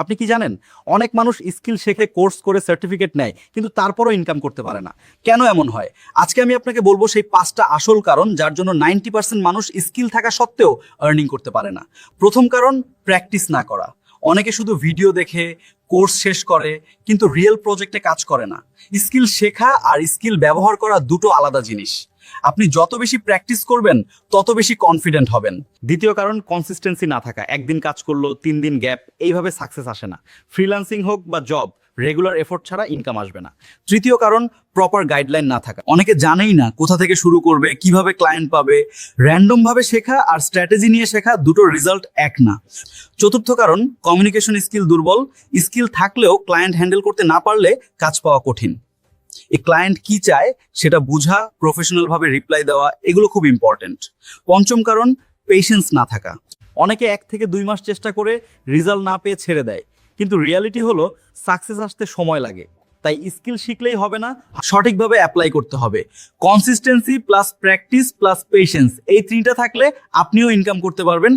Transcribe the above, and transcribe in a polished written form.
আপনি কি জানেন, অনেক মানুষ স্কিল শেখে, কোর্স করে, সার্টিফিকেট নেয়, কিন্তু তারপরও ইনকাম করতে পারে না। কেন এমন হয়? আজকে আমি আপনাকে বলবো সেই 5টা আসল কারণ যার জন্য 90% মানুষ স্কিল থাকা সত্ত্বেও আর্নিং করতে পারে না। প্রথম কারণ, প্র্যাকটিস না করা। অনেকে শুধু ভিডিও দেখে, কোর্স শেষ করে, কিন্তু রিয়েল প্রজেক্টে কাজ করে না। স্কিল শেখা আর স্কিল ব্যবহার করা দুটো আলাদা জিনিস। আপনি যত বেশি প্র্যাকটিস করবেন তত বেশি কনফিডেন্ট হবেন। দ্বিতীয় কারণ, কনসিস্টেন্সি না থাকা। একদিন কাজ করলো, 3 দিন গ্যাপ, এইভাবে সাকসেস আসে না। ফ্রিল্যান্সিং হোক বা জব, রেগুলার এফোর্ট ছাড়া ইনকাম আসবে না। তৃতীয় কারণ, প্রপার গাইডলাইন না থাকা। অনেকে জানেই না কোথা থেকে শুরু করবে, কিভাবে ক্লায়েন্ট পাবে। র্যান্ডম ভাবে শেখা আর স্ট্র্যাটেজি নিয়ে শেখা দুটোর রেজাল্ট এক না। চতুর্থ কারণ, কমিউনিকেশন স্কিল দুর্বল। স্কিল থাকলেও ক্লায়েন্ট হ্যান্ডেল করতে না পারলে কাজ পাওয়া কঠিন। এই ক্লায়েন্ট কি চায় সেটা বোঝা, প্রফেশনাল ভাবে রিপ্লাই দেওয়া, এগুলো খুব ইম্পর্টেন্ট। পঞ্চম কারণ, পেশেন্স না থাকা। অনেকে 1 থেকে 2 মাস চেষ্টা করে রেজাল্ট না পেয়ে ছেড়ে দেয়, কিন্তু রিয়ালিটি হলো সাকসেস আসতে সময় লাগে। তাই স্কিল শিখলেই হবে না, সঠিকভাবে অ্যাপ্লাই করতে হবে। Consistency plus practice plus patience, এই 3টা থাকলে আপনিও ইনকাম করতে পারবেন।